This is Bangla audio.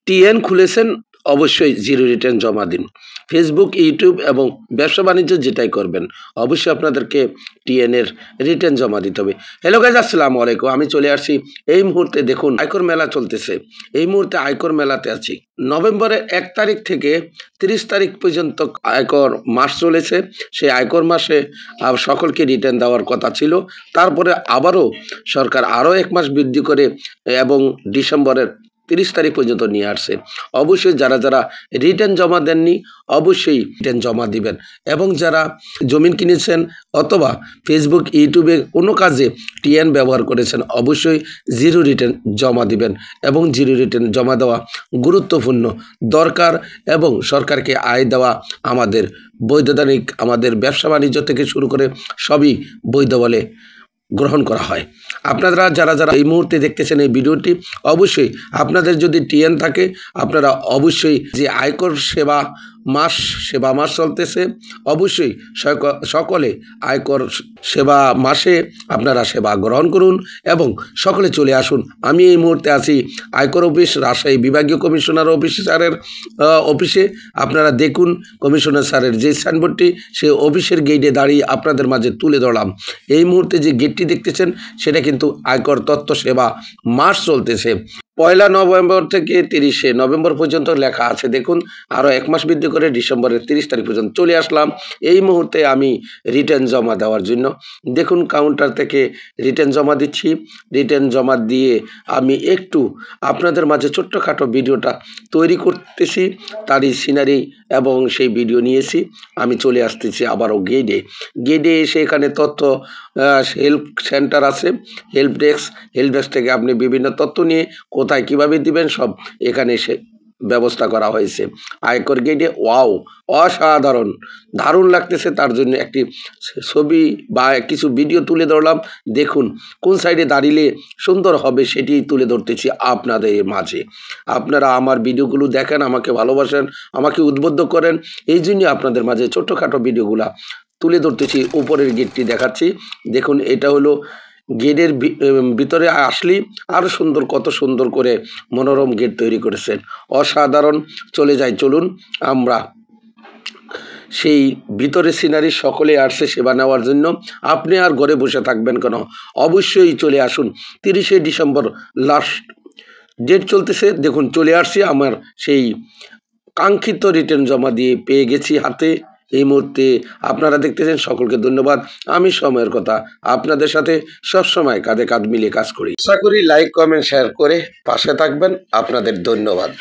টিএন খুলেছেন, অবশ্যই জিরো রিটার্ন জমা দিন। ফেসবুক, ইউটিউব এবং ব্যবসা বাণিজ্য যেটাই করবেন, অবশ্যই আপনাদেরকে টিএনের রিটার্ন জমা দিতে হবে। হ্যালো গাইজ, আসসালামু আলাইকুম। আমি চলে আসছি এই মুহূর্তে। দেখুন, আয়কর মেলা চলতেছে। এই মুহূর্তে আয়কর মেলাতে আছি। নভেম্বরের 1 তারিখ থেকে 30 তারিখ পর্যন্ত আয়কর মাস চলেছে। সেই আয়কর মাসে সকলকে রিটার্ন দেওয়ার কথা ছিল। তারপরে আবারও সরকার আরও 1 মাস বৃদ্ধি করে এবং ডিসেম্বরের 30 তারিখ পর্যন্ত নিয়ে আসছে। অবশ্যই যারা যারা রিটার্ন জমা দেননি, অবশ্যই রিটার্ন জমা দিবেন। এবং যারা জমিন কিনেছেন অথবা ফেসবুক, ইউটিউবে কোনো কাজে টিএন ব্যবহার করেছেন, অবশ্যই জিরো রিটার্ন জমা দিবেন। এবং জিরো রিটার্ন জমা দেওয়া গুরুত্বপূর্ণ, দরকার, এবং সরকারকে আয় দেওয়া আমাদের বৈধানিক, আমাদের ব্যবসা বাণিজ্য থেকে শুরু করে সবই বৈধ বলে গ্রহণ করা হয়। আপনারা যারা যারা এই মুহূর্তে দেখতেছেন এই ভিডিওটি, অবশ্যই আপনাদের যদি টিএন থাকে, আপনারা অবশ্যই যে আয়কর সেবা মাস চলতেছে, অবশ্যই সকলে আয়কর সেবা মাসে আপনারা সেবা গ্রহণ করুন এবং সকলে চলে আসুন। আমি এই মুহূর্তে আছি আয়কর অফিস, রাজশাহী বিভাগীয় কমিশনার স্যারের অফিসে। আপনারা দেখুন কমিশনার স্যারের যে সাইনবোর্ডটি, সে অফিসের গেটে দাঁড়িয়ে আপনাদের মাঝে তুলে ধরলাম। এই মুহূর্তে যে গেটটি দেখতেছেন, সেটা কিন্তু আয়কর তথ্য সেবা মাস চলতেছে। 1 নভেম্বর থেকে 30 নভেম্বর পর্যন্ত লেখা আছে। দেখুন, আরও 1 মাস বৃদ্ধি করে ডিসেম্বরের 30 তারিখ পর্যন্ত চলে আসলাম এই মুহূর্তে আমি রিটার্ন জমা দেওয়ার জন্য। দেখুন, কাউন্টার থেকে রিটার্ন জমা দিচ্ছি। রিটার্ন জমা দিয়ে আমি একটু আপনাদের মাঝে ছোট্টখাটো ভিডিওটা তৈরি করতেছি, তারই সিনারি এবং সেই ভিডিও নিয়েছি। আমি চলে আসতেছি আবারও গেটে এসে এখানে তথ্য হেল্প সেন্টার আছে, হেল্প ডেস্ক থেকে আপনি বিভিন্ন তথ্য নিয়ে কোথায় কিভাবে দিবেন সব এখানে এসে ব্যবস্থা করা হয়েছে। আয়কর গেটে ওয়াও, অসাধারণ, দারুণ লাগতেছে। তার জন্য একটি ছবি বা কিছু ভিডিও তুলে ধরলাম। দেখুন, কোন সাইডে দাঁড়িয়ে সুন্দর হবে সেটি তুলে ধরতেছি আপনাদের মাঝে। আপনারা আমার ভিডিওগুলো দেখেন, আমাকে ভালোবাসেন, আমাকে উদ্বুদ্ধ করেন, এই জন্য আপনাদের মাঝে ছোট্টখাটো ভিডিওগুলা তুলে ধরতেছি। উপরের গেটটি দেখাচ্ছি। দেখুন, এটা হলো গেটের ভিতরে আসলে আরও সুন্দর, কত সুন্দর করে মনোরম গেট তৈরি করেছেন, অসাধারণ। চলে যাই, চলুন আমরা সেই ভিতরে সিনারি। সকলে আসছে সেবা নেওয়ার জন্য। আপনি আর ঘরে বসে থাকবেন কেন? অবশ্যই চলে আসুন। 30 ডিসেম্বর লাস্ট ডেট চলতেছে। দেখুন, চলে আসছি। আমার সেই কাঙ্ক্ষিত রিটার্ন জমা দিয়ে পেয়ে গেছি হাতে এই মুহূর্তে। আপনারা দেখতেছেন, সকলকে ধন্যবাদ। আমি সময়ের কথা আপনাদের সাথে সবসময় কাঁধে কাঁধ মিলিয়ে কাজ করি। আশা করি লাইক, কমেন্ট, শেয়ার করে পাশে থাকবেন। আপনাদের ধন্যবাদ।